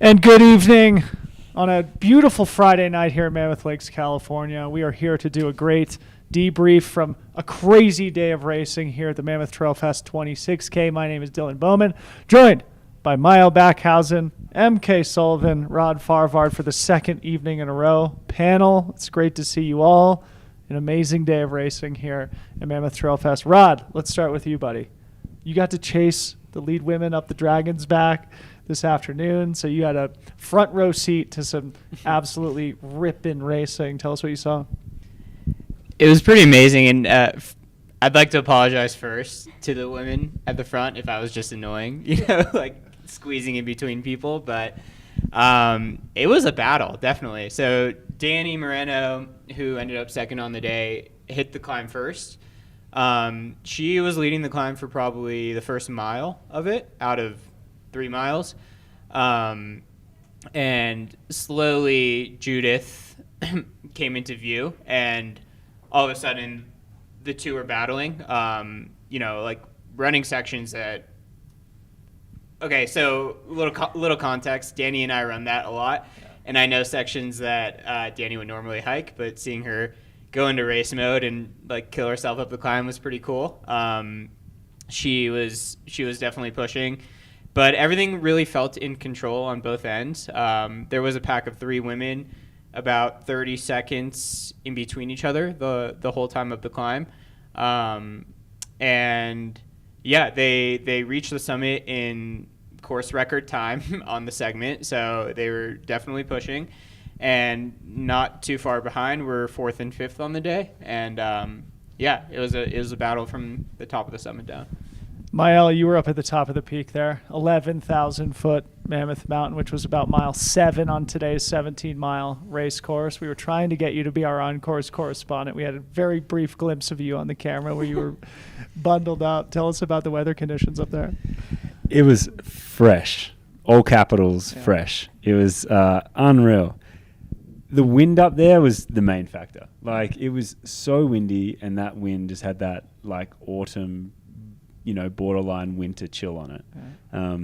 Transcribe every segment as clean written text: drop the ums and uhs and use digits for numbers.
And good evening on a beautiful Friday night here in Mammoth Lakes, California. We are here to do a great debrief from a crazy day of racing here at the Mammoth Trail Fest 26K. My name is Dylan Bowman, joined by Mile Backhausen, MK Sullivan, Rod Farvard for the second evening in a row. Panel, it's great to see you all. An amazing day of racing here at Mammoth Trail Fest. Rod, let's start with you, buddy. You got to chase the lead women up the Dragon's Back this afternoon, so you had a front row seat to some absolutely ripping racing. Tell us what you saw. It was pretty amazing, and I'd like to apologize first to the women at the front if I was just annoying, like squeezing in between people, but it was a battle, definitely. So Danny Moreno, who ended up second on the day, hit the climb first. She was leading the climb for probably the first mile of it out of 3 miles. And slowly Judith came into view, and all of a sudden the two were battling, like running sections that, okay, so little context, Danny and I run that a lot. Yeah. And I know sections that Danny would normally hike, but seeing her go into race mode and like kill herself up the climb was pretty cool. She was definitely pushing, but everything really felt in control on both ends. There was a pack of 3 women about 30 seconds in between each other the whole time of the climb. And yeah, they reached the summit in course record time on the segment, so they were definitely pushing. And not too far behind, we're 4th and 5th on the day, and it was a battle from the top of the summit down. Mael, you were up at the top of the peak there, 11,000-foot Mammoth Mountain, which was about mile 7 on today's 17-mile race course. We were trying to get you to be our on-course correspondent. We had a very brief glimpse of you on the camera where you were bundled up. Tell us about the weather conditions up there. It was fresh, all capitals, yeah. Fresh. It was unreal. The wind up there was the main factor. Like, it was so windy, and that wind just had that like autumn, borderline winter chill on it. Yeah.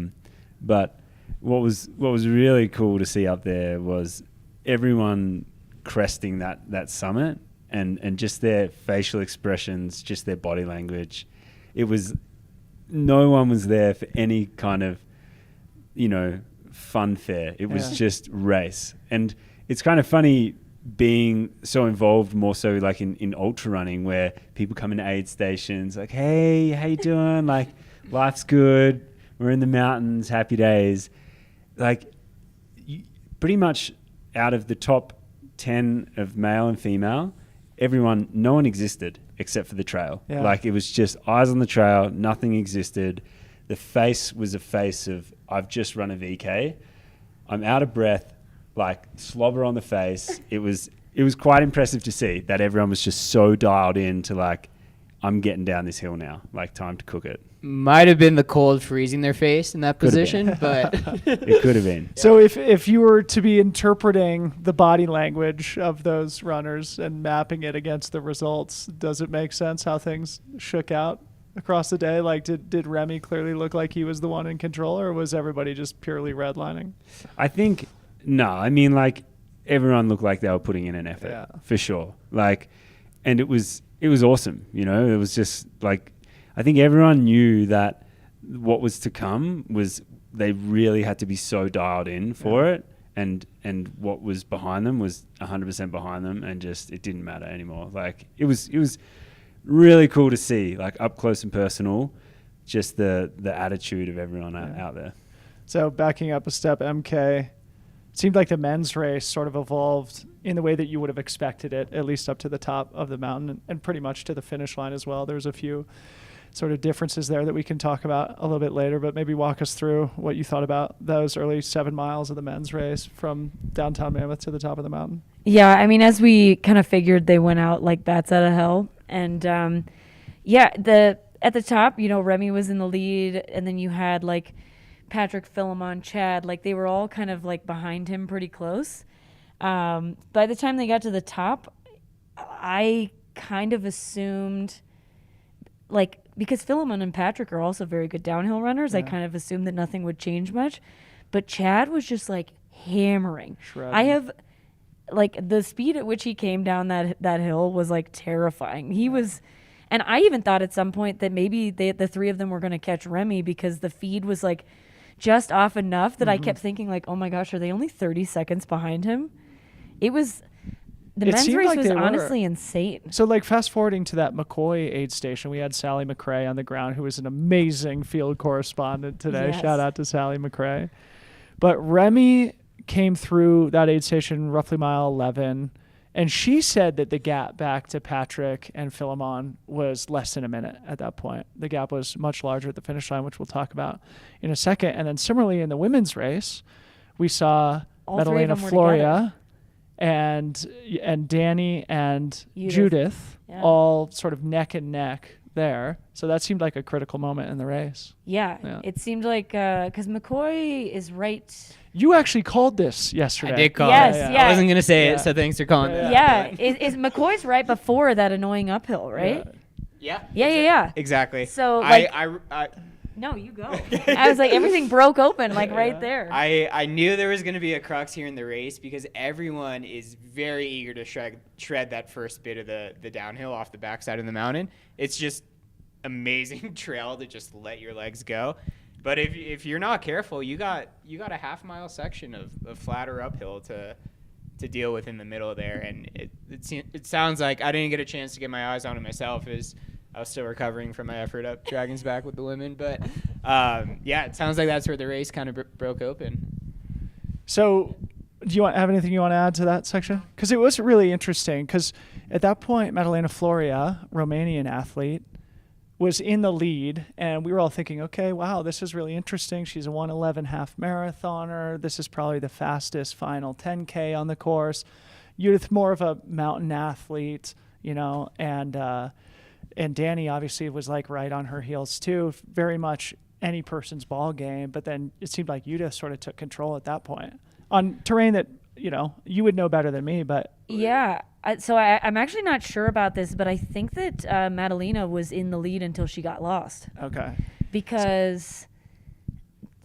But what was really cool to see up there was everyone cresting that summit, and just their facial expressions, just their body language. It was, no one was there for any kind of, funfair. It was just race. And it's kind of funny being so involved more so like in ultra running, where people come into aid stations like, hey, how you doing? Like, life's good. We're in the mountains, happy days. Like, pretty much out of the top 10 of male and female, no one existed except for the trail. Yeah. Like, it was just eyes on the trail, nothing existed. The face was a face of, I've just run a VK. I'm out of breath, like slobber on the face. It was quite impressive to see that everyone was just so dialed in to like, I'm getting down this hill now, like time to cook it. Might have been the cold freezing their face in that position, but it could have been. So if you were to be interpreting the body language of those runners and mapping it against the results, does it make sense how things shook out across the day? Like, did Remy clearly look like he was the one in control, or was everybody just purely redlining? I think, no, I mean, like, everyone looked like they were putting in an effort, for sure. Like, and it was awesome, It was just like, I think everyone knew that what was to come was, they really had to be so dialed in for it, and what was behind them was 100% behind them, and just, it didn't matter anymore. Like, it was really cool to see, like, up close and personal, just the attitude of everyone out there. So backing up a step, MK, it seemed like the men's race sort of evolved in the way that you would have expected it, at least up to the top of the mountain and pretty much to the finish line as well. There's a few sort of differences there that we can talk about a little bit later, but maybe walk us through what you thought about those early 7 miles of the men's race from downtown Mammoth to the top of the mountain. Yeah, I mean, as we kind of figured, they went out like bats out of hell. And at the top, Remy was in the lead, and then you had like Patrick, Philemon, Chad, like they were all kind of like behind him pretty close. By the time they got to the top, I kind of assumed, like, because Philemon and Patrick are also very good downhill runners, I kind of assumed that nothing would change much. but Chad was just like hammering. Shredding. I have like the speed at which he came down that hill was like terrifying. He was, and I even thought at some point that maybe the three of them were going to catch Remy because the feed was like just off enough that I kept thinking like, oh my gosh, are they only 30 seconds behind him? It was, the It men's seemed race like was they were. honestly insane. So, like, fast forwarding to that McCoy aid station, we had Sally McRae on the ground, who was an amazing field correspondent today. Yes. Shout out to Sally McRae. But Remy came through that aid station roughly mile 11, and she said that the gap back to Patrick and Philemon was less than a minute at that point. The gap was much larger at the finish line, which we'll talk about in a second. And then similarly in the women's race, we saw All three of Madalena them were Floria and Danny and Judith Yeah. all sort of neck and neck there. So that seemed like a critical moment in the race. Yeah. It seemed like, because McCoy is right. You actually called this yesterday. I did call Yes, it. yeah. I wasn't going to say Yeah. it, so thanks for calling that. Yeah. Is McCoy's right before that annoying uphill, right? Yeah. Yeah. Yeah. Exactly. So, like- I No, you go. I was like, everything broke open, like right there. I knew there was going to be a crux here in the race because everyone is very eager to shred that first bit of the downhill off the backside of the mountain. It's just amazing trail to just let your legs go. But if you're not careful, you got a half-mile section of flatter uphill to deal with in the middle there. And it sounds like I didn't get a chance to get my eyes on it myself as I was still recovering from my effort up Dragon's Back with the women. But, yeah, it sounds like that's where the race kind of broke open. So do you have anything you want to add to that section? Because it was really interesting because at that point, Madalena Floria, Romanian athlete, was in the lead, and we were all thinking, okay, wow, this is really interesting. She's a 1:11 half marathoner. This is probably the fastest final 10K on the course. Judith, more of a mountain athlete, and Danny obviously was like right on her heels too, very much any person's ball game. But then it seemed like Judith sort of took control at that point on terrain that, you would know better than me, but. Yeah. So I'm actually not sure about this, but I think that Madalena was in the lead until she got lost. Okay. Because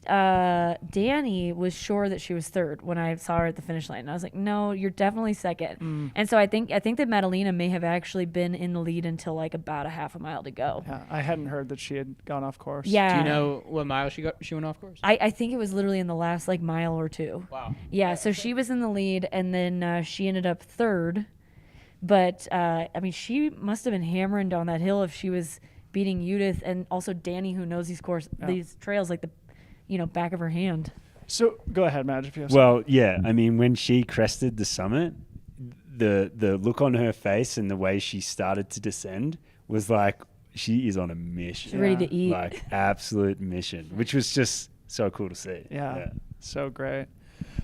Danny was sure that she was third when I saw her at the finish line. And I was like, no, you're definitely second. And so I think that Madalena may have actually been in the lead until like about a half a mile to go. Yeah, I hadn't heard that she had gone off course. Yeah. Do you know what mile she went off course? I think it was literally in the last like mile or two. Wow. Yeah, so she was in the lead, and then she ended up third. But, she must have been hammering down that hill if she was beating Judith and also Danny, who knows these trails like the back of her hand. So go ahead, Madge, if you have Well, yeah. I mean, when she crested the summit, the look on her face and the way she started to descend was like she is on a mission. She's ready to eat. Like absolute mission, which was just so cool to see. Yeah, so great.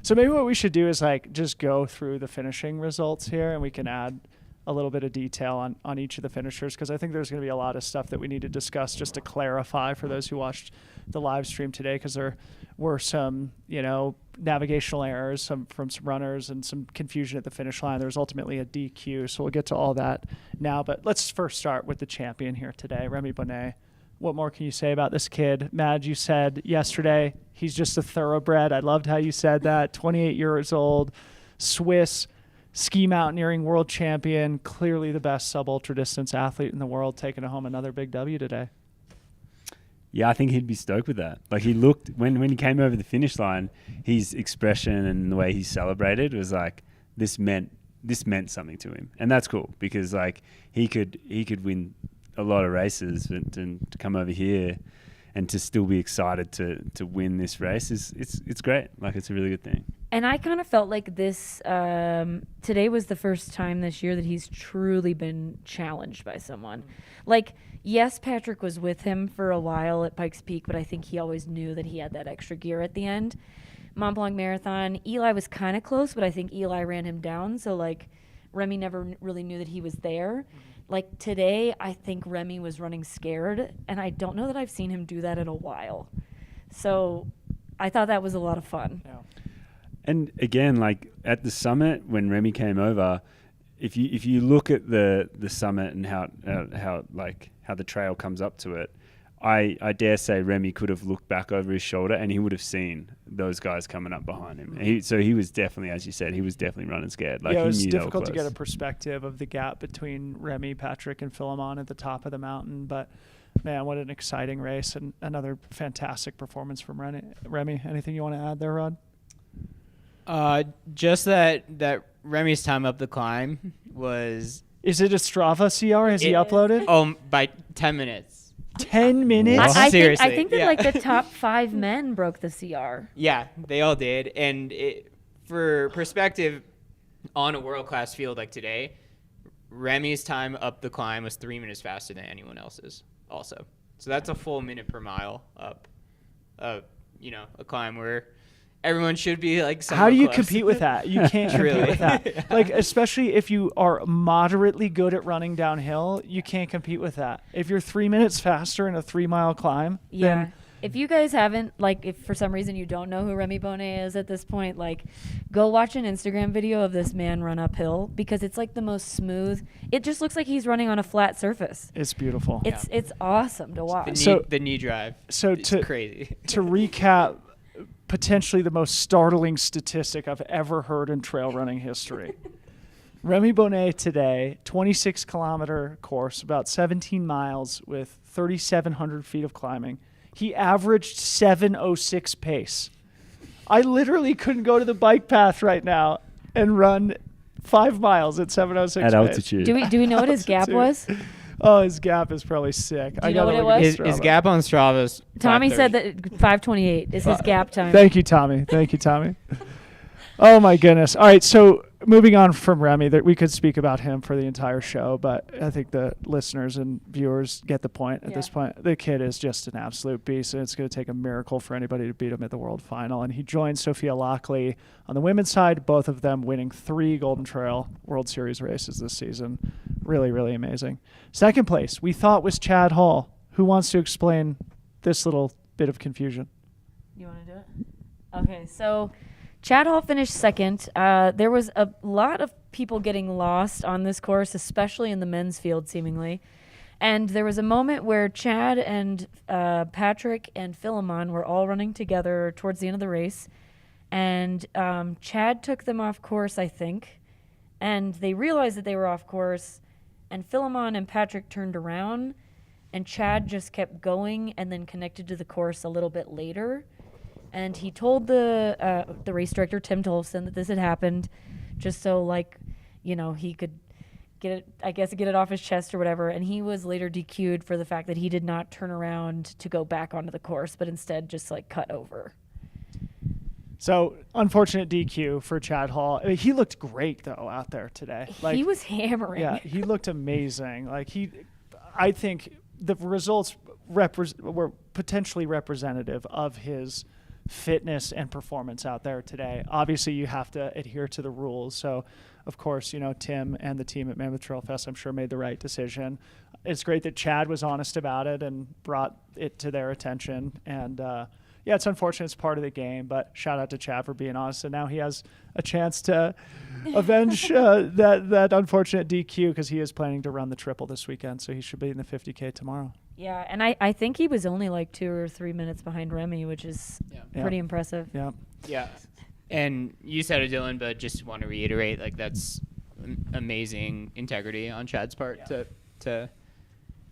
So maybe what we should do is like just go through the finishing results here, and we can add a little bit of detail on each of the finishers, because I think there's going to be a lot of stuff that we need to discuss just to clarify for those who watched the live stream today, because there were some, navigational errors from some runners and some confusion at the finish line. There was ultimately a DQ, so we'll get to all that now. But let's first start with the champion here today, Remy Bonnet. What more can you say about this kid? Madge, you said yesterday he's just a thoroughbred. I loved how you said that. 28 years old, Swiss ski mountaineering world champion, clearly the best sub-ultra distance athlete in the world, taking home another big W today. Yeah, I think he'd be stoked with that. Like he looked when he came over the finish line, his expression and the way he celebrated was like this meant something to him, and that's cool because like he could win a lot of races, and to come over here and to still be excited to win this race it's great. Like it's a really good thing. And I kind of felt like this today was the first time this year that he's truly been challenged by someone. Like, yes, Patrick was with him for a while at Pikes Peak, but I think he always knew that he had that extra gear at the end. Mont Blanc Marathon, Eli was kind of close, but I think Eli ran him down. So, like, Remy never really knew that he was there. Like, today, I think Remy was running scared, and I don't know that I've seen him do that in a while. So I thought that was a lot of fun. Yeah. And again, like at the summit when Remy came over, if you look at the summit and how the trail comes up to it, I dare say Remy could have looked back over his shoulder and he would have seen those guys coming up behind him. So he was definitely, as you said, he was definitely running scared. Like yeah, it he was knew they were difficult to get a close. perspective of the gap between Remy, Patrick, and Philemon at the top of the mountain. But man, what an exciting race and another fantastic performance from Remy. Anything you want to add there, Rod? Just that Remy's time up the climb was Is it a Strava CR? Has he uploaded? by 10 minutes. 10 minutes? What? I Seriously, think that yeah. like the top 5 men broke the CR. Yeah, they all did. And for perspective, on a world-class field like today, Remy's time up the climb was 3 minutes faster than anyone else's also. So that's a full minute per mile up, a climb where everyone should be like How do you close. compete with that? You can't compete Really? with that. Like, especially if you are moderately good at running downhill, you can't compete with that. If you're 3 minutes faster in a 3-mile climb, Yeah. then If you guys haven't, like, if for some reason you don't know who Remy Bonnet is at this point, like, go watch an Instagram video of this man run uphill because it's like the most smooth. It just looks like he's running on a flat surface. it's beautiful. It's awesome to watch. The knee drive. So It's crazy. to recap, potentially the most startling statistic I've ever heard in trail running history. Remy Bonnet today, 26-kilometer course, about 17 miles with 3,700 feet of climbing. He averaged 7:06 pace. I literally couldn't go to the bike path right now and run 5 miles at 7:06 At pace. altitude. Do we know what his gap was? Oh, his gap is probably sick. Do you know what it was? His gap on Strava is Tommy 5:30. said that 5:28 is his gap time. Thank you, Tommy. Thank you, Tommy. Oh my goodness. All right, so moving on from Remy, that we could speak about him for the entire show, but I think the listeners and viewers get the point at this Yeah. point. The kid is just an absolute beast, and it's going to take a miracle for anybody to beat him at the World Final. And he joined Sophia Lockley on the women's side, both of them winning 3 Golden Trail World Series races this season. Really, really amazing. Second place, we thought was Chad Hall. Who wants to explain this little bit of confusion? You want to do it? Okay, so Chad Hall finished second. There was a lot of people getting lost on this course, especially in the men's field, seemingly. And there was a moment where Chad and Patrick and Philemon were all running together towards the end of the race. And Chad took them off course, I think. And they realized that they were off course. And Philemon and Patrick turned around. And Chad just kept going and then connected to the course a little bit later. And he told the race director, Tim Tolfson, that this had happened just so, like, he could get it off his chest or whatever. And he was later DQ'd for the fact that he did not turn around to go back onto the course, but instead just, like, cut over. So, unfortunate DQ for Chad Hall. I mean, he looked great, though, out there today. He was hammering. Yeah, he looked amazing. I think the results were potentially representative of his fitness and performance out there today. Obviously, you have to adhere to the rules. So, of course, Tim and the team at Mammoth Trail Fest, I'm sure, made the right decision. It's great that Chad was honest about it and brought it to their attention. And, yeah, it's unfortunate. It's part of the game, but shout out to Chad for being honest. And now he has a chance to avenge that unfortunate DQ because he is planning to run the triple this weekend. So he should be in the 50K tomorrow. Yeah, and I think he was only like 2 or 3 minutes behind Remy, which is pretty impressive. Yeah. Yeah. And you said it, Dylan, but just want to reiterate, like, that's amazing integrity on Chad's part to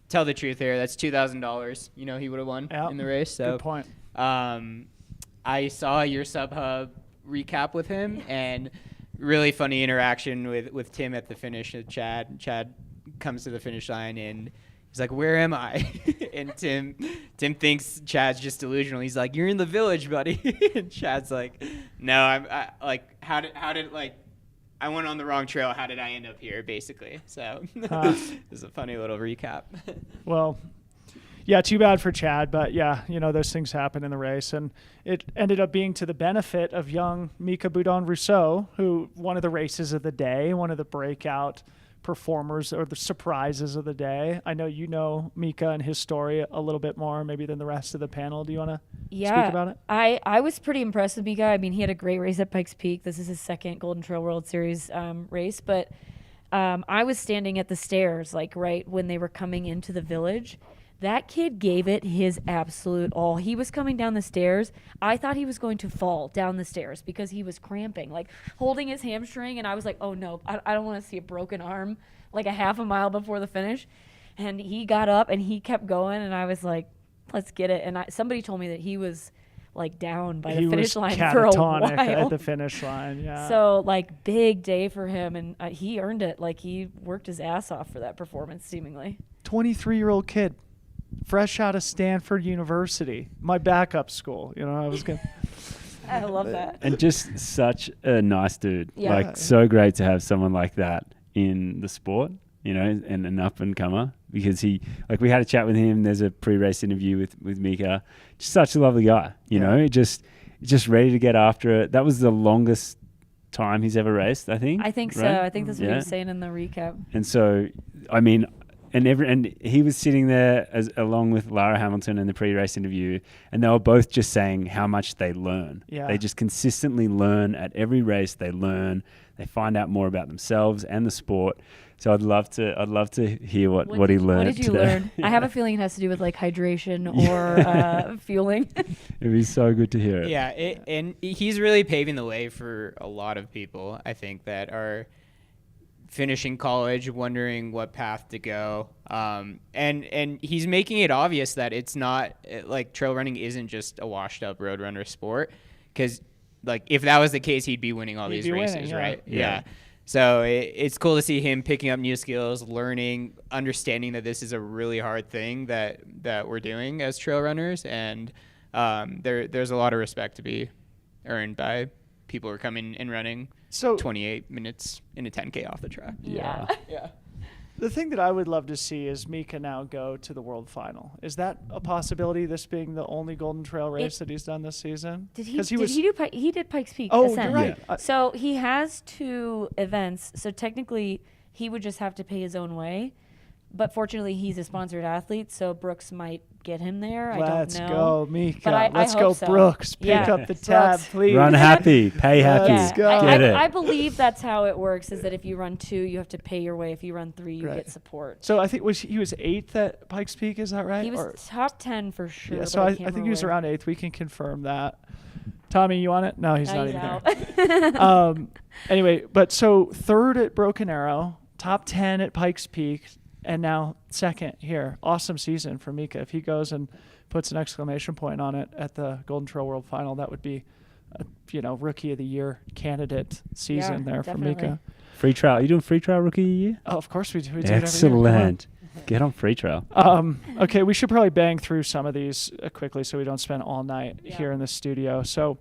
tell the truth here. That's $2,000, he would have won in the race. So good point. I saw your SubHub recap with him, and really funny interaction with Tim at the finish. Chad comes to the finish line, and he's like, "Where am I?" And Tim thinks Chad's just delusional. He's like, "You're in the village, buddy." And Chad's like, "No, how did I went on the wrong trail. How did I end up here?" Basically. So it's a funny little recap. Well, yeah, too bad for Chad, but yeah, those things happen in the race, and it ended up being to the benefit of young Mika Boudon-Rousseau, who one of the races of the day, one of the breakout performers or the surprises of the day. I know you know Mika and his story a little bit more maybe than the rest of the panel. Do you want to speak about it? I was pretty impressed with Mika. I mean, he had a great race at Pikes Peak. This is his second Golden Trail World Series race, but I was standing at the stairs, like right when they were coming into the village, That kid gave it his absolute all. He was coming down the stairs. I thought he was going to fall down the stairs because he was cramping, like holding his hamstring. And I was like, oh no, I don't want to see a broken arm like a half a mile before the finish. And he got up and he kept going. And I was like, let's get it. And somebody told me that he was like down by the finish line for a while. At the finish line, yeah. So like big day for him. And he earned it. Like he worked his ass off for that performance, seemingly. 23-year-old kid. Fresh out of Stanford University, my backup school. I was going to. I love that. And just such a nice dude. Yeah. Like, so great to have someone like that in the sport, and an up-and-comer. Because we had a chat with him. There's a pre-race interview with Mika. Just such a lovely guy, just ready to get after it. That was the longest time he's ever raced, I think. I think right? so. I think that's what he was saying in the recap. And so, I mean... And he was sitting there along with Lara Hamilton in the pre-race interview, and they were both just saying how much they learn. Yeah. They just consistently learn at every race. They learn. They find out more about themselves and the sport. So I'd love to hear what he learned. What did you today. learn? I have a feeling it has to do with like hydration or fueling. It'd be so good to hear it. Yeah, and he's really paving the way for a lot of people, I think, that are finishing college, wondering what path to go. And he's making it obvious that it's not like trail running isn't just a washed up road runner sport. Because like if that was the case, he'd be winning all these races, winning, yeah. right? Yeah. So it's cool to see him picking up new skills, learning, understanding that this is a really hard thing that we're doing as trail runners. And there's a lot of respect to be earned by people who are coming and running 28 minutes in a 10K off the track. Yeah. Yeah. The thing that I would love to see is Mika now go to the world final. Is that a possibility, this being the only Golden Trail race that he's done this season? He did Pikes Peak. Oh, Ascent. you're right. Yeah. So he has 2 events. So technically, he would just have to pay his own way. But fortunately, he's a sponsored athlete, so Brooks might get him there. Let's I don't know. go, Mika. But I Let's hope go, so. Brooks. Pick Yeah. up the tab, Brooks. please. Run happy, pay happy. Let's go. Get it. I believe that's how it works, is that if you run 2, you have to pay your way. If you run 3, you Right. get support. So I think he was 8th at Pikes Peak, is that right? He was Or- top 10 for sure. yeah, but so I can't think he remember was where. around 8th. We can confirm that. Tommy, you on it? No, he's Now not he's even out. there. Anyway, but so 3rd at Broken Arrow, top 10 at Pikes Peak, and now 2nd here. Awesome season for Mika. If he goes and puts an exclamation point on it at the Golden Trail World Final, that would be a, Rookie of the Year candidate season Yeah, there definitely. for Mika. Free trial. Are you doing free trial rookie of the year? Oh, of course we do. We do it every year. Excellent. Get on free trial. Okay, we should probably bang through some of these quickly so we don't spend all night here in the studio. So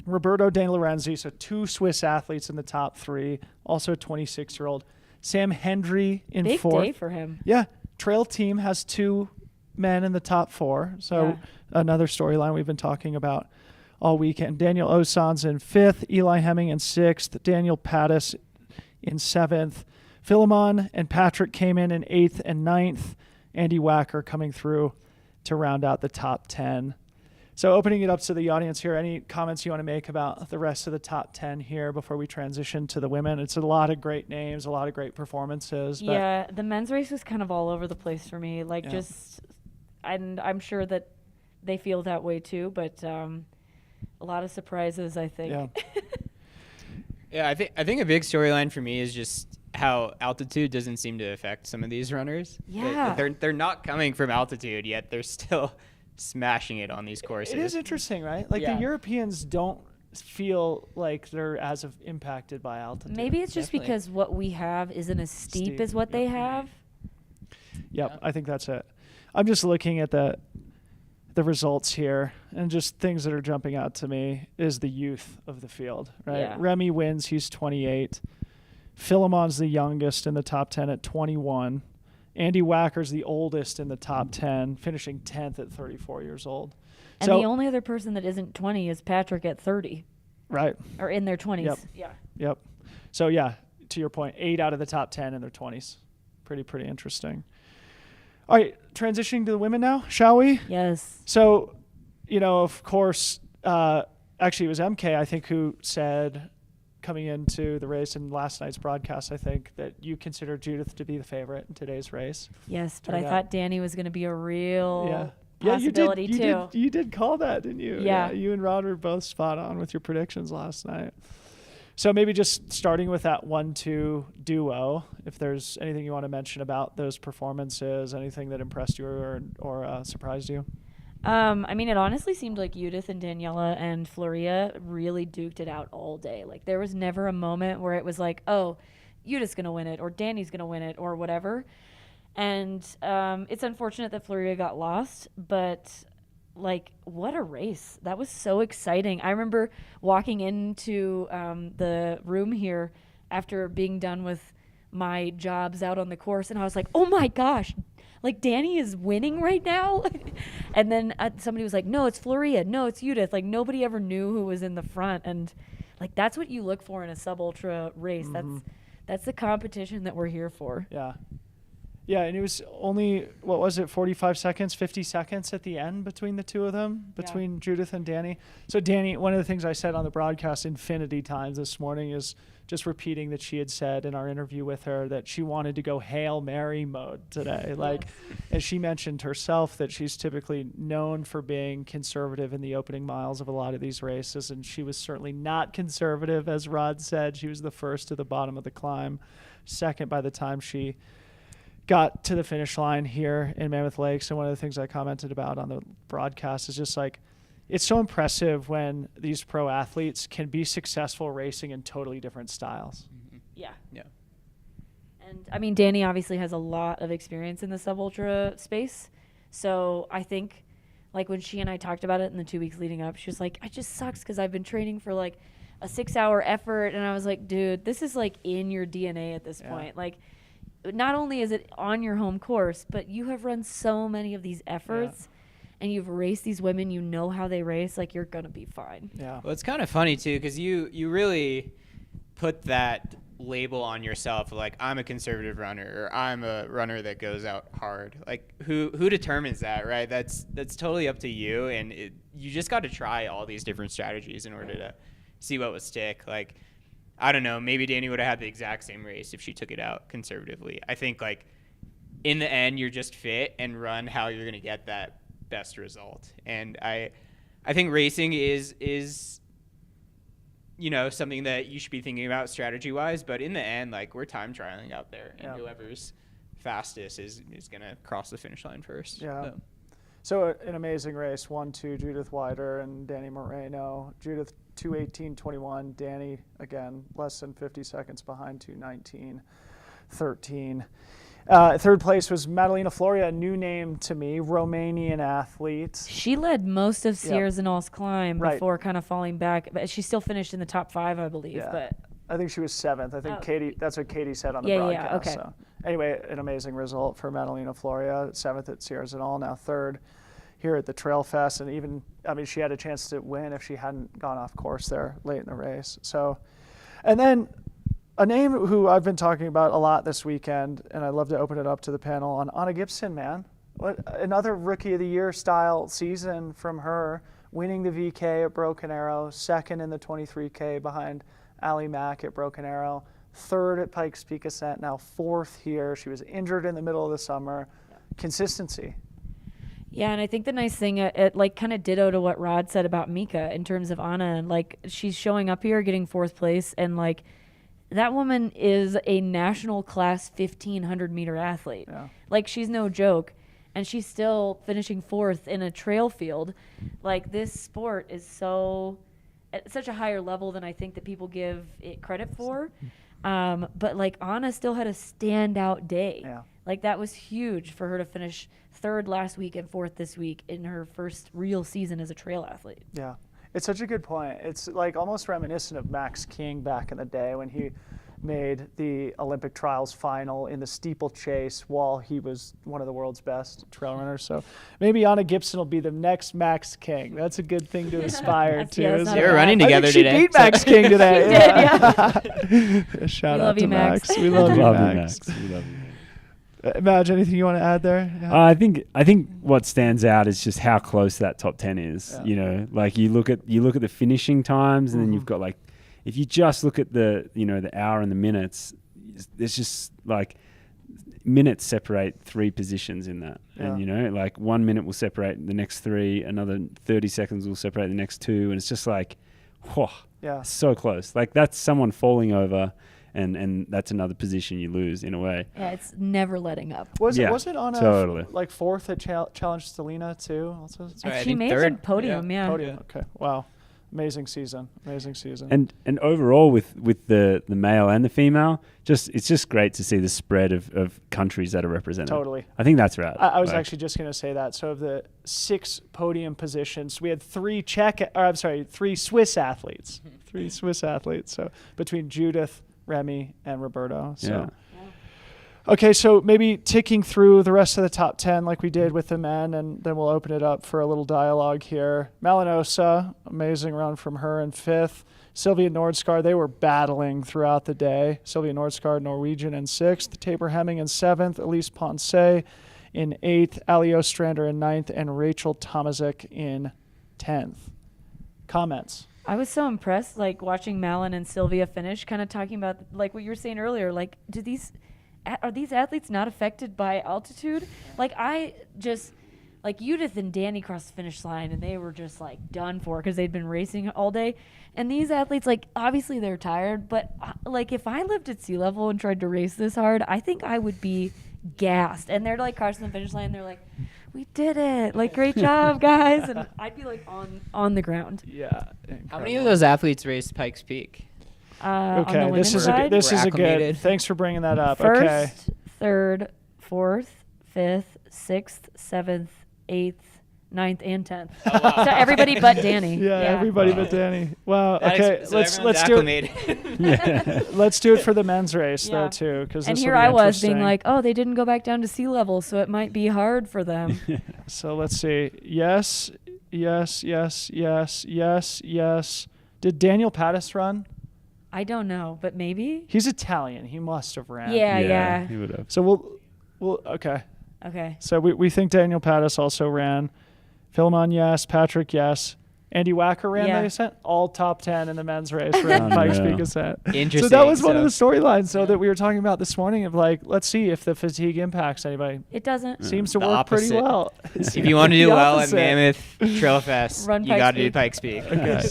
Roberto De Lorenzi, so 2 Swiss athletes in the top 3, also a 26-year-old. Sam Hendry in Big 4th. day for him. Yeah, trail team has 2 men in the top 4. So another storyline we've been talking about all weekend. Daniel Osan's in 5th, Eli Hemming in 6th, Daniel Pattis in 7th. Philemon and Patrick came in 8th and 9th. Andy Wacker coming through to round out the top 10. So opening it up to the audience here, any comments you want to make about the rest of the top 10 here before we transition to the women? It's a lot of great names, a lot of great performances. But Yeah, the men's race was kind of all over the place for me. Like Yeah. and I'm sure that they feel that way too, but a lot of surprises, I think. Yeah. Yeah, I think a big storyline for me is just how altitude doesn't seem to affect some of these runners. Yeah. They're not coming from altitude yet. They're still smashing it on these courses. It is interesting, right? Like Yeah. the Europeans don't feel like they're as impacted by altitude. Maybe it's just Definitely. because what we have isn't as steep Steep, as what they yep. have. Yep, Yeah. I think that's it. I'm just looking at the results here, and just things that are jumping out to me is the youth of the field, right? Yeah. Remy wins, he's 28. Philemon's the youngest in the top 10 at 21. Andy Wacker's the oldest in the top 10, finishing 10th at 34 years old. And So- the only other person that isn't 20 is Patrick at 30, Right, or in their 20s. Yep. Yeah. yep. So yeah, to your point, 8 out of the top 10 in their 20s. Pretty interesting. All right, transitioning to the women now, shall we? Yes. So, of course, actually it was MK, I think, who said coming into the race and last night's broadcast, I think, that you consider Judith to be the favorite in today's race. Yes, but Turned I out. thought Danny was going to be a real Yeah, possibility you too. you did call that, didn't you? Yeah. You and Rod were both spot on with your predictions last night. So maybe just starting with that 1-2 duo, if there's anything you want to mention about those performances, anything that impressed you or surprised you? I mean, it honestly seemed like Judith and Daniela and Floria really duked it out all day. Like, there was never a moment where it was like, oh, Judith's going to win it or Danny's going to win it or whatever. And it's unfortunate that Floria got lost, but like, what a race. That was so exciting. I remember walking into the room here after being done with my jobs out on the course, and I was like, oh my gosh, like, Danny is winning right now. And then somebody was like, no, it's Floria, no, it's Judith. Like, nobody ever knew who was in the front, and like, that's what you look for in a sub-ultra race. That's the competition that we're here for. Yeah, and it was only, 45 seconds, 50 seconds at the end between the two of them, between Judith and Danny. So Danny, one of the things I said on the broadcast infinity times this morning is just repeating that she had said in our interview with her that she wanted to go Hail Mary mode today. Like, and she mentioned herself that she's typically known for being conservative in the opening miles of a lot of these races, and she was certainly not conservative, as Rod said. She was the first to the bottom of the climb, second by the time she got to the finish line here in Mammoth Lakes. And one of the things I commented about on the broadcast is just like, it's so impressive when these pro athletes can be successful racing in totally different styles. Yeah. Yeah. And I mean, Danny obviously has a lot of experience in the sub-ultra space. So I think, like, when she and I talked about it in the 2 weeks leading up, she was like, it just sucks because I've been training for like a 6-hour effort. And I was like, dude, this is like in your DNA at this point. Like, not only is it on your home course, but you have run so many of these efforts and you've raced these women, you know how they race, like, you're going to be fine. Yeah. Well, it's kind of funny too, because you really put that label on yourself, like, I'm a conservative runner, or I'm a runner that goes out hard. Like, who determines that, right? That's totally up to you, and you just got to try all these different strategies in order to see what would stick. Like, I don't know, maybe Danny would have had the exact same race if she took it out conservatively. I think, like, in the end, you're just fit and run how you're going to get that best result. And I think racing is you know, something that you should be thinking about strategy-wise, but in the end, like, we're time trialing out there, and whoever's fastest is going to cross the finish line first. Yeah. So an amazing race, 1-2, Judith Wider and Danny Moreno. Judith 2:18.21. Danny, again, less than 50 seconds behind, 2:19.13. Third place was Madalena Floria, a new name to me, Romanian athlete. She led most of Sierra Zinal's climb Right. before kind of falling back, but she still finished in the top 5, I believe. Yeah. But I think she was 7th. I think Katie, that's what Katie said on the Yeah, broadcast. yeah, okay. So anyway, an amazing result for Madalena Floria, 7th at Sierra Zinal, now 3rd here at the Trail Fest. And even, I mean, she had a chance to win if she hadn't gone off course there late in the race. So, and then a name who I've been talking about a lot this weekend, and I'd love to open it up to the panel, on Anna Gibson, man. What another Rookie of the Year style season from her, winning the VK at Broken Arrow, 2nd in the 23K behind Allie Mack at Broken Arrow, 3rd at Pikes Peak Ascent, now 4th here. She was injured in the middle of the summer. Consistency. yeah, and I think the nice thing, it like kind of ditto to what Rod said about Mika in terms of Anna. Like, she's showing up here, getting 4th place, and like, that woman is a national class 1,500 meter athlete. Yeah. Like, she's no joke. And she's still finishing 4th in a trail field. Like, this sport is at such a higher level than I think that people give it credit for. But like, Anna still had a standout day. Yeah. Like, that was huge for her to finish 3rd last week and 4th this week in her first real season as a trail athlete. Yeah, it's such a good point. It's like almost reminiscent of Max King back in the day when he made the Olympic trials final in the steeplechase while he was one of the world's best trail runners. So maybe Anna Gibson will be the next Max King. That's a good thing to aspire to. that's isn't not it? They were running I together think she today. beat Max King today. She Shout We out love to you, Max. Max. We love you, Love you, Max. Max. We love you. Madge, anything you want to add there? Yeah. I think what stands out is just how close that top 10 is. Yeah. You know, like you look at the finishing times, and then you've got like if you just look at the hour and the minutes, there's just like minutes separate 3 positions in that. Yeah. And, like 1 minute will separate the next 3, another 30 seconds will separate the next 2. And it's just like, whoa, Yeah. so close. Like that's someone falling over. And that's another position you lose in a way. Yeah, it's never letting up. Was Yeah, it on totally. like 4th at Challenge Selena too? Also? Right, I She think made third. some podium, yeah. Podium. Okay. Wow. Amazing season. And overall with the male and the female, it's just great to see the spread of countries that are represented. Totally. I think that's right. I was actually just going to say that. So of the 6 podium positions, we had 3 Swiss athletes. 3 Swiss athletes. So between Judith, Remy, and Roberto. So. Yeah. Okay, so maybe ticking through the rest of the top 10 like we did with the men, and then we'll open it up for a little dialogue here. Malinosa, amazing run from her in 5th. Sylvia Nordskar, they were battling throughout the day. Sylvia Nordskar, Norwegian, in 6th. Tabor Hemming in 7th. Elise Ponce in 8th. Ali Ostrander in 9th. And Rachel Tomaszek in 10th. Comments? I was so impressed, like watching Malin and Sylvia finish, kind of talking about like what you were saying earlier. Like, are these athletes not affected by altitude? Like Judith and Danny crossed the finish line and they were just like done for because they'd been racing all day. And these athletes, like obviously they're tired, but like if I lived at sea level and tried to race this hard, I think I would be gassed. And they're like crossing the finish line, they're like, "We did it! Like great job, guys!" And I'd be like on the ground. Yeah. How many of those athletes raced Pikes Peak? On the Okay, women's this side, is a good. acclimated. Thanks for bringing that up. first, Okay. 3rd, 4th, 5th, 6th, 7th, 8th, 9th, and 10th. Oh, wow. So everybody but Danny. Yeah, everybody but Danny. Wow. That Okay, so let's everyone's do it. acclimated. Let's do it for the men's race Yeah. though too, because And here I was being like, oh, they didn't go back down to sea level, so it might be hard for them. So let's see. Yes. Did Daniel Pattis run? I don't know, but maybe. He's Italian. He must have ran. Yeah. He would have. So we'll okay. Okay. So we think Daniel Pattis also ran. Philemon, yes. Patrick, yes. Andy Wacker ran Yeah. the ascent. All top 10 in the men's race ran Pikes Peak ascent. Interesting. So that was one of the storylines that we were talking about this morning of like, let's see if the fatigue impacts anybody. It doesn't. Seems to The work pretty opposite. well. If you want to do The well at opposite. Mammoth Trail Fest, Run you Pikes got to do Peak. Pikes Peak. Okay.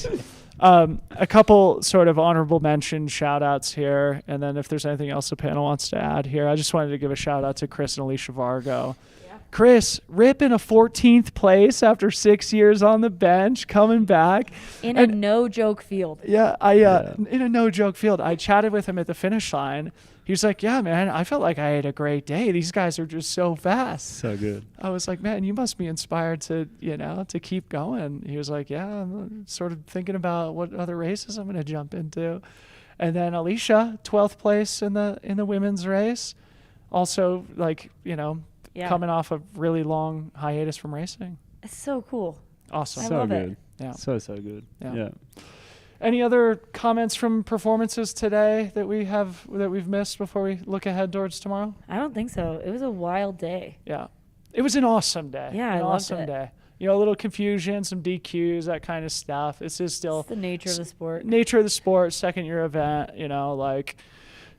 A couple sort of honorable mention shout outs here. And then if there's anything else the panel wants to add here, I just wanted to give a shout out to Chris and Alicia Vargo. Chris ripping a 14th place after 6 years on the bench, coming back. In a no-joke field. Yeah, in a no-joke field. I chatted with him at the finish line. He was like, yeah, man, I felt like I had a great day. These guys are just so fast. So good. I was like, man, you must be inspired to keep going. He was like, yeah, I'm sort of thinking about what other races I'm going to jump into. And then Alicia, 12th place in the women's race. Also, coming off a really long hiatus from racing. It's so cool. Awesome. I So love good. it. Yeah. So good. Yeah. Yeah. Any other comments from performances today that we've missed before we look ahead towards tomorrow? I don't think so. It was a wild day. Yeah. It was an awesome day. Yeah, an I loved awesome it. day. A little confusion, some DQs, that kind of stuff. It's just still It's the nature of the sport. nature of the sport, second year event,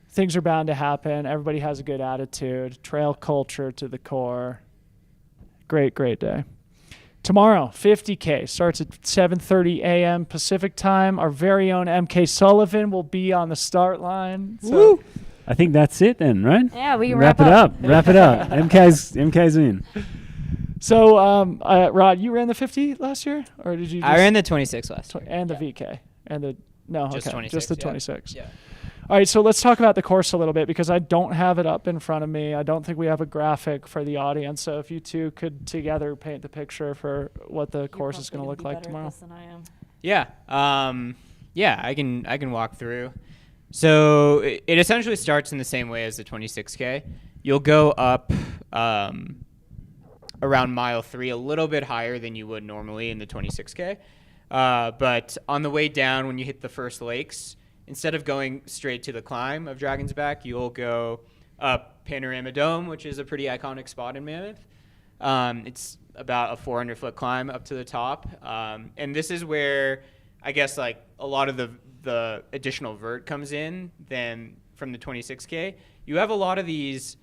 things are bound to happen. Everybody has a good attitude, trail culture to the core. Great day. Tomorrow, 50K starts at 7:30 a.m. Pacific time. Our very own MK Sullivan will be on the start line. So I think that's it then, right? Yeah, we can Wrap it up. Wrap it up. MK's in. So, Rod, you ran the 50 last year, or did you? I ran the 26 last year. and the VK and the no, Just okay, 26, just the yeah. 26. Yeah. All right, so let's talk about the course a little bit because I don't have it up in front of me. I don't think we have a graphic for the audience. So if you two could together paint the picture for what the course is going to look like tomorrow. Than I am. Yeah. I can walk through. So it essentially starts in the same way as the 26K. You'll go up around mile 3, a little bit higher than you would normally in the 26K. But on the way down, when you hit the first lakes, instead of going straight to the climb of Dragon's Back, you'll go up Panorama Dome, which is a pretty iconic spot in Mammoth. It's about a 400-foot climb up to the top. And this is where I guess like a lot of the the additional vert comes in than from the 26K, you have a lot of these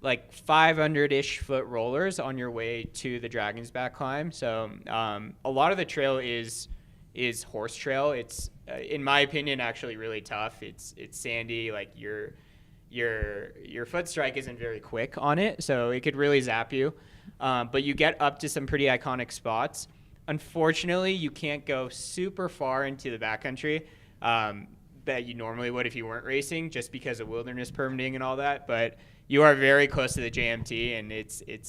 like 500-ish foot rollers on your way to the Dragon's Back climb. So a lot of the trail is horse trail. It's in my opinion actually really tough. It's sandy. Like your foot strike isn't very quick on it, so it could really zap you. But you get up to some pretty iconic spots. Unfortunately, you can't go super far into the backcountry that you normally would if you weren't racing, just because of wilderness permitting and all that. But you are very close to the JMT, and it's a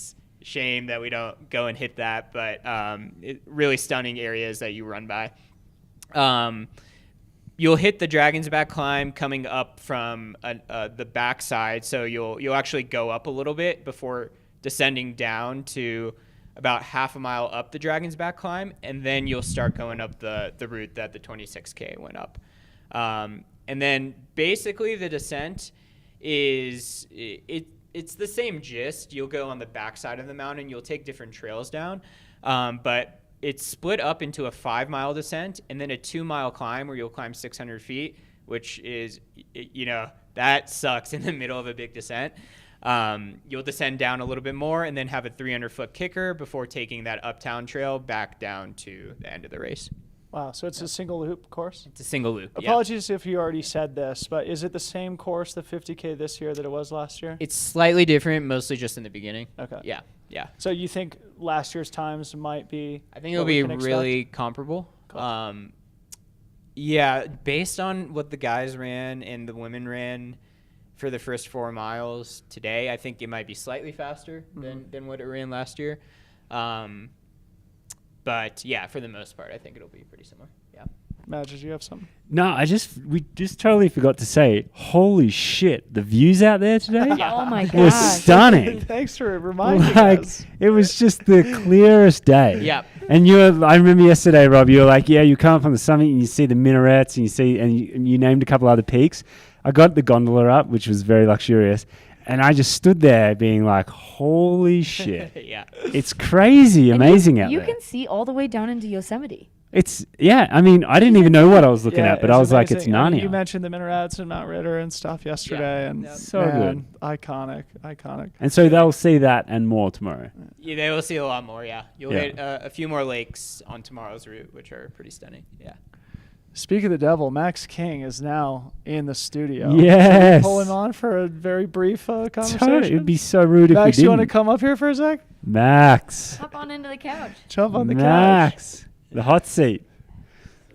shame that we don't go and hit that. But really stunning areas that you run by. You'll hit the Dragon's Back climb coming up from the backside, so you'll actually go up a little bit before descending down to about half a mile up the Dragon's Back climb, and then you'll start going up the route that the 26K went up. And then basically the descent is it's the same gist. You'll go on the backside of the mountain. You'll take different trails down, but it's split up into a 5-mile descent and then a 2-mile climb where you'll climb 600 feet, which is, that sucks in the middle of a big descent. You'll descend down a little bit more and then have a 300-foot kicker before taking that uptown trail back down to the end of the race. Wow, so it's a single loop course? It's a single loop. Apologies if you already said this, but is it the same course, the 50K this year, that it was last year? It's slightly different, mostly just in the beginning. Okay. Yeah. So you think last year's times might be? I think it'll be really comparable. Cool. Yeah, based on what the guys ran and the women ran for the first 4 miles today, I think it might be slightly faster than what it ran last year. But yeah, for the most part, I think it'll be pretty similar. Yeah. Matt, did you have something? No, we just totally forgot to say, holy shit, the views out there today Oh my were gosh. stunning. Thanks for reminding us. It was just the clearest day. Yep. And I remember yesterday, Rob, you were like, yeah, you come up on the summit and you see the minarets and you named a couple other peaks. I got the gondola up, which was very luxurious. And I just stood there being like, holy shit. Yeah. It's crazy, amazing out there. You can see all the way down into Yosemite. I mean, I didn't even know what I was looking at, but I was like, it's amazing. I mean, Narnia. you mentioned the minarets and Mount Ritter and stuff yesterday, and So good. iconic. And so they'll see that and more tomorrow. Yeah, they will see a lot more, yeah. You'll Yeah. hit a few more lakes on tomorrow's route, which are pretty stunning. Yeah. Speak of the devil, Max King is now in the studio. Yes. Should we pull him on for a very brief conversation? It'd be so rude if Max, we you want to didn't. come up here for a sec? Max. Hop on into the couch. Jump on the couch. Max. The hot seat.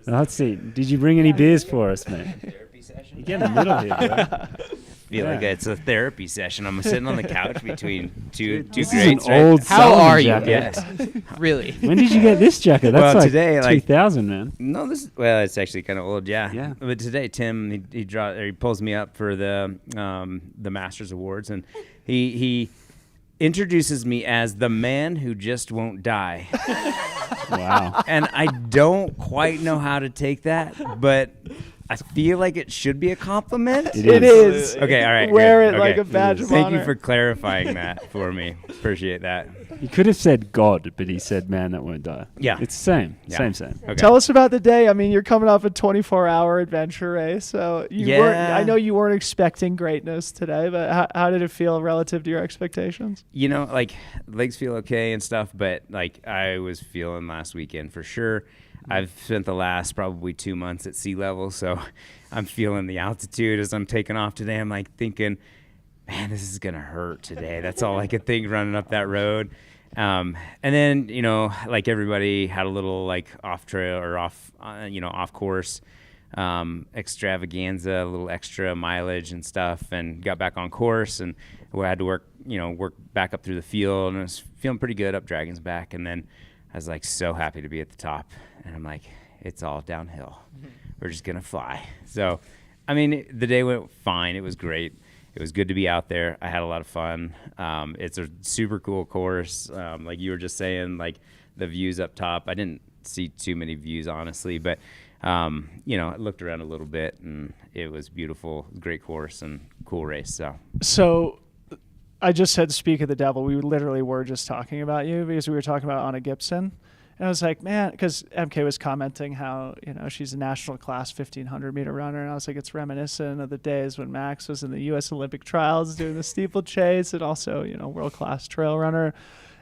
The hot seat. Did you bring any beers for us, man? Therapy session. You get in the middle here, bro. Feel like Yeah. it's a therapy session. I'm sitting on the couch between two This is an greats. right? old How Salomon are you? jacket. Yes. Really? When did you get this jacket? That's Well, like today, like- 2000, man. No, it's actually kind of old, yeah. Yeah. But today, Tim he pulls me up for the Masters Awards, and he introduces me as the man who just won't die. Wow. And I don't quite know how to take that, but I feel like it should be a compliment. It is. Okay, all right. Wear good. it like Okay. a badge of Thank honor. you for clarifying that for me. Appreciate that. He could have said God, but he said man that won't die. Yeah. It's the same. Yeah. Same. Okay. Tell us about the day. I mean, you're coming off a 24-hour adventure race, so I know you weren't expecting greatness today, but how did it feel relative to your expectations? Like legs feel okay and stuff, but like I was feeling last weekend for sure. I've spent the last probably 2 months at sea level, so I'm feeling the altitude as I'm taking off today. I'm like thinking, man, this is going to hurt today. That's all I could think running up that road. And then, like everybody had a little like off trail or off course extravaganza, a little extra mileage and stuff, and got back on course, and we had to work back up through the field, and I was feeling pretty good up Dragon's Back. And then I was like so happy to be at the top, and I'm like, it's all downhill. We're just gonna fly. So, I mean, the day went fine. It was great. It was good to be out there. I had a lot of fun. It's a super cool course. Like you were just saying, like the views up top. I didn't see too many views, honestly, but I looked around a little bit, and it was beautiful. Great course and cool race. So I just said speak of the devil. We literally were just talking about you because we were talking about Anna Gibson. And I was like, man, because MK was commenting how, she's a national class 1,500 meter runner. And I was like, it's reminiscent of the days when Max was in the U.S. Olympic trials doing the steeplechase and also, world-class trail runner.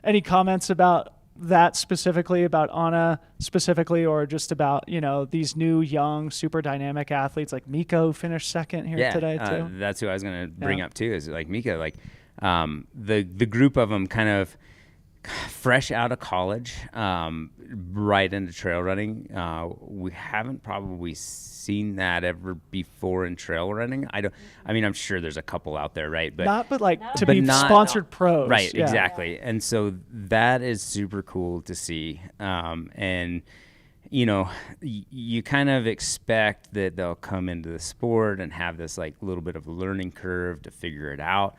Any comments about that specifically, about Anna specifically, or just about, these new, young, super dynamic athletes like Miko finished second here today too? That's who I was going to bring up too, is like Miko, like the group of them kind of fresh out of college, right into trail running. We haven't probably seen that ever before in trail running. I'm sure there's a couple out there, right? But sponsored pros. Right, yeah. exactly. And so that is super cool to see. And you kind of expect that they'll come into the sport and have this like little bit of a learning curve to figure it out.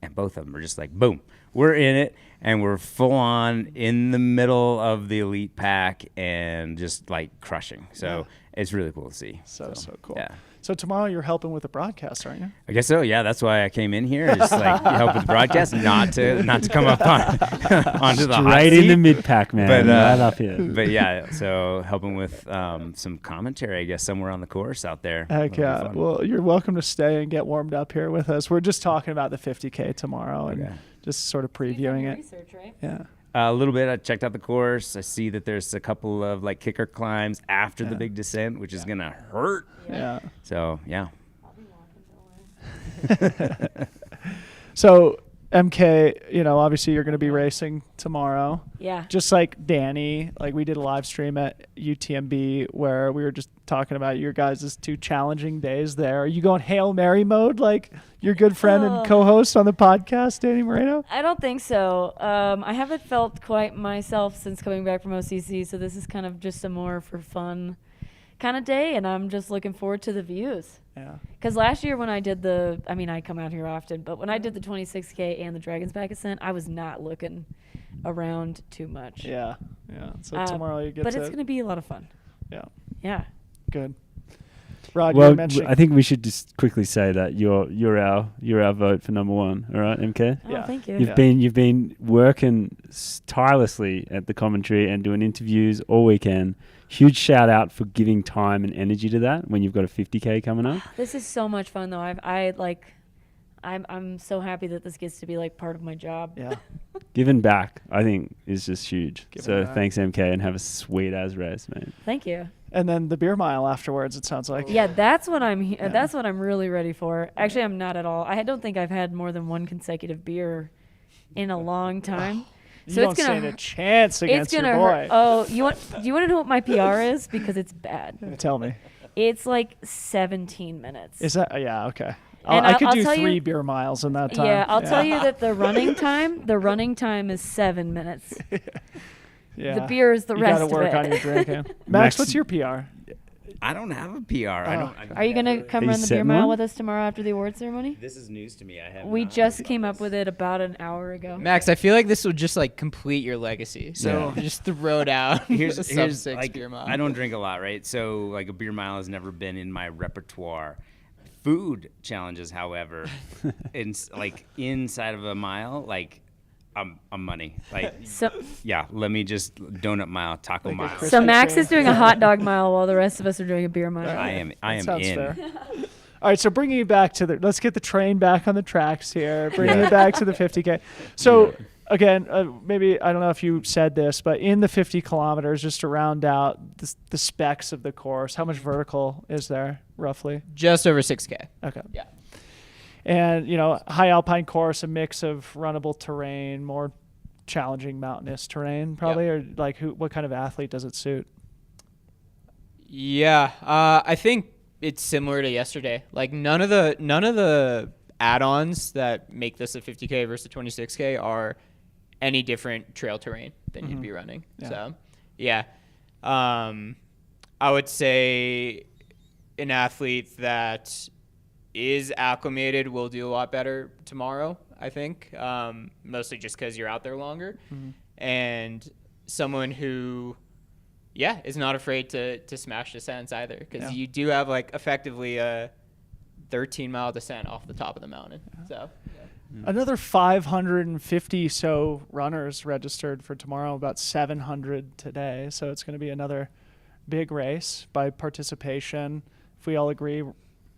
And both of them are just like, boom, we're in it, and we're full on in the middle of the elite pack and just like crushing. So it's really cool to see. So cool. Yeah. So tomorrow you're helping with the broadcast, aren't you? I guess so. Yeah, that's why I came in here, just like help with the broadcast, not to come up onto the hot right seat. in the mid pack, man. But, right up here. But yeah, so helping with some commentary, I guess, somewhere on the course out there. Heck yeah. Well, you're welcome to stay and get warmed up here with us. We're just talking about the 50K tomorrow and just sort of previewing it. Research, right? Yeah. A little bit. I checked out the course. I see that there's a couple of like kicker climbs after the big descent, which is gonna hurt. Yeah. So yeah. I'll be walking, don't worry. So MK, obviously you're going to be racing tomorrow. Yeah. Just like Danny, like we did a live stream at UTMB where we were just talking about your guys' 2 challenging days there. Are you going Hail Mary mode like your good friend and co-host on the podcast, Danny Moreno? I don't think so. I haven't felt quite myself since coming back from OCC, so this is kind of just a more for fun kind of day, and I'm just looking forward to the views. Yeah. Because last year when I did I come out here often, but when I did the 26K and the Dragon's Back Ascent, I was not looking around too much. Yeah. So tomorrow you get But it's going to be a lot of fun. Yeah. Yeah. Good. Rod, you Well, were mentioning. I think we should just quickly say that you're our vote for number 1. All right, MK. Oh, Yeah. thank you. You've been working tirelessly at the commentary and doing interviews all weekend. Huge shout out for giving time and energy to that when you've got a 50K coming up. This is so much fun, though. I'm so happy that this gets to be like part of my job. Yeah. Giving back, I think, is just huge. Giving So back. thanks, MK, and have a sweet as race, mate. Thank you. And then the beer mile afterwards, it sounds like. Yeah, that's what that's what I'm really ready for. Actually, I'm not at all. I don't think I've had more than 1 consecutive beer in a long time. You don't stand a chance against your boy. hurt. Oh, do you want to know what my PR is? Because it's bad. Tell me. It's like 17 minutes. Is that? Yeah. Okay. And I could I'll do tell 3 you- beer miles in that time. Yeah, I'll tell you that the running time is 7 minutes. Yeah. The beer is the you rest gotta work of it. on your drinking. Max, Max- what's your PR? I don't have a PR. I don't Are you gonna come Are you run the beer setting mile one? with us tomorrow after the award ceremony? This is news to me. I have. We just came up with it about an hour ago. Max, I feel like this will just like complete your legacy. So just throw it out. Here's sub 6 like, beer mile. I don't drink a lot, right? So like a beer mile has never been in my repertoire. Food challenges, however, inside of a mile, like I'm money. Like So, yeah, let me just donut mile, taco Like a mile. Christmas so Max tree. is doing a hot dog mile while the rest of us are doing a beer mile. I am Sounds in. fair. All right, so bringing you back to let's get the train back on the tracks here. Bringing it back to the 50K. So again, maybe I don't know if you said this, but in the 50 kilometers, just to round out the specs of the course, how much vertical is there roughly? Just over 6K. Okay. Yeah. And high alpine course, a mix of runnable terrain, more challenging mountainous terrain, probably, or like what kind of athlete does it suit? Yeah, I think it's similar to yesterday. Like none of the add-ons that make this a 50K versus a 26K are any different trail terrain than you'd be running. Yeah. So, yeah, I would say an athlete that is acclimated will do a lot better tomorrow, I think, mostly just because you're out there longer. And someone who, is not afraid to smash descents either, because you do have like effectively a 13-mile descent off the top of the mountain. So Another 550 so runners registered for tomorrow, about 700 today. So it's going to be another big race by participation. If we all agree,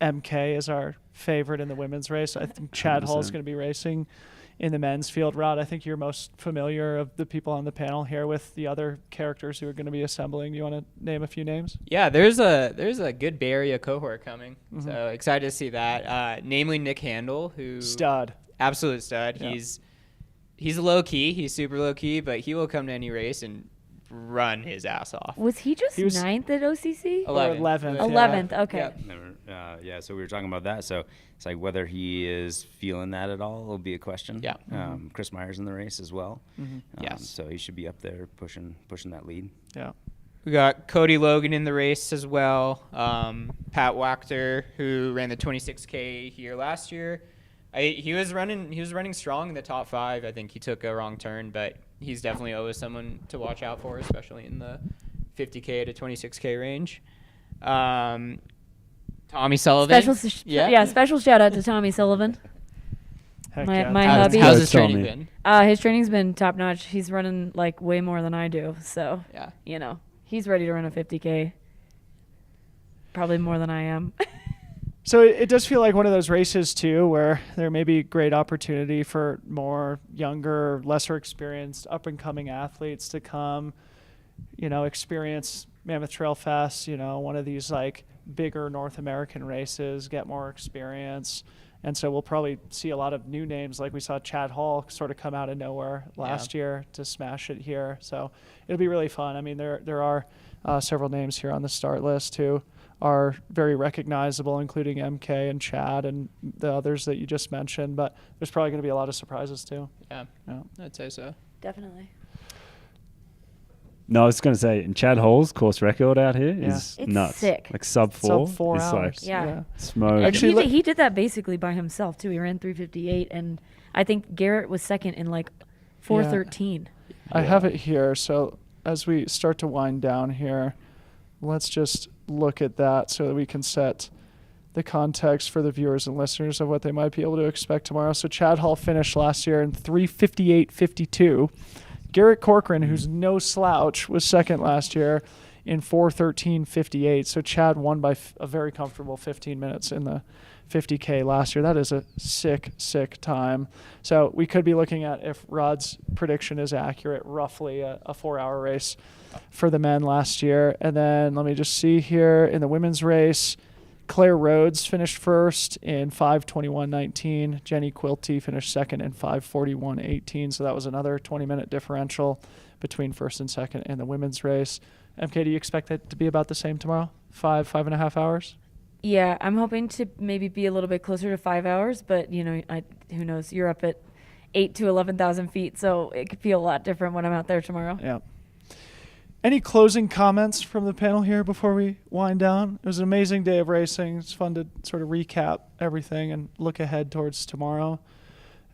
MK is our favorite in the women's race. I think Chad Hall is 100%. going to be racing in the men's field. Rod, I think you're most familiar of the people on the panel here with the other characters who are going to be assembling. You want to name a few names? Yeah, there's a good Bay Area cohort coming, so excited to see that. Namely Nick Handel, who Stud. absolute stud. Yeah. He's low key. He's super low key, but he will come to any race and run his ass off. Was he just He was- ninth at OCC? 11th. 11th. Okay. Yep. Yeah, so we were talking about that. So it's like whether he is feeling that at all will be a question. Yeah. Chris Meyer's in the race as well. Yes. So he should be up there pushing that lead. Yeah. We got Cody Logan in the race as well. Pat Wachter, who ran the 26K here last year. He was running strong in the top 5. I think he took a wrong turn, but he's definitely always someone to watch out for, especially in the 50K to 26K range. Tommy Sullivan. Special shout out to Tommy Sullivan. Heck My- yeah. my How's, hubby. how's his Tommy. training been? His training's been top notch. He's running like way more than I do. So, Yeah. He's ready to run a 50K. Probably more than I am. So it does feel like one of those races too, where there may be great opportunity for more younger, lesser experienced, up and coming athletes to come, experience Mammoth Trail Fest, one of these like bigger North American races, get more experience. And so we'll probably see a lot of new names, like we saw Chad Hall sort of come out of nowhere last year to smash it here. So it'll be really fun. I mean, there are several names here on the start list who are very recognizable, including MK and Chad and the others that you just mentioned. But there's probably going to be a lot of surprises too. Yeah, Yeah. I'd say so. Definitely. No, I was going to say, and Chad Hall's course record out here Yeah. is It's nuts. sick. Like sub 4. Sub 4 it's hours. like Yeah. smoke. Actually, he did that basically by himself too. He ran 3:58, and I think Garrett was second in like 4:13. I have it here. So as we start to wind down here, let's just look at that so that we can set the context for the viewers and listeners of what they might be able to expect tomorrow. So Chad Hall finished last year in 3:58.52. Garrett Corcoran, who's no slouch, was second last year in 4:13.58. So Chad won by a very comfortable 15 minutes in the 50K last year. That is a sick time. So we could be looking at, if Rod's prediction is accurate, roughly a 4-hour race for the men last year. And then let me just see here in the women's race, Claire Rhodes finished first in 5:21.19. Jenny Quilty finished second in 5:41.18. So that was another 20-minute differential between first and second in the women's race. MK, do you expect it to be about the same tomorrow? 5.5 hours? Yeah, I'm hoping to maybe be a little bit closer to 5 hours, but who knows? You're up at 8 to 11,000 feet, so it could feel a lot different when I'm out there tomorrow. Yeah. Any closing comments from the panel here before we wind down? It was an amazing day of racing. It's fun to sort of recap everything and look ahead towards tomorrow.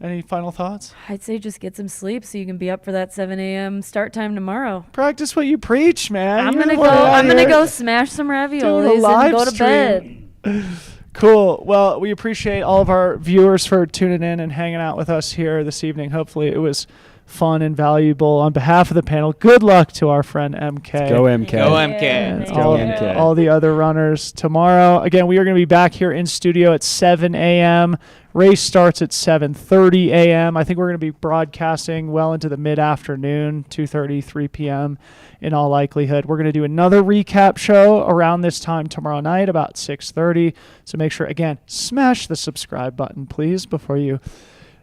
Any final thoughts? I'd say just get some sleep so you can be up for that 7 a.m. start time tomorrow. Practice what you preach, man. I'm You're gonna the one go. out I'm gonna here go smash some doing a raviolis and live go to stream. bed. Cool. Well, we appreciate all of our viewers for tuning in and hanging out with us here this evening. Hopefully it was fun and valuable. On behalf of the panel, good luck to our friend MK. Go MK. Go MK. And Thank all, you. MK. all the other runners tomorrow. Again, we are going to be back here in studio at 7 a.m. Race starts at 7:30 a.m. I think we're going to be broadcasting well into the mid-afternoon, 2:30, 3 p.m. in all likelihood. We're going to do another recap show around this time tomorrow night, about 6:30. So make sure, again, smash the subscribe button, please, before you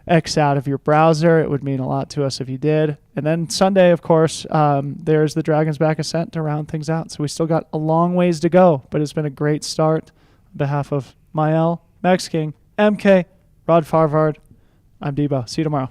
X out of your browser. It would mean a lot to us if you did. And then Sunday, of course, there's the Dragon's Back Ascent to round things out. So we still got a long ways to go, but it's been a great start. On behalf of Mael, Max King, MK, Rod Farvard, I'm Debo. See you tomorrow.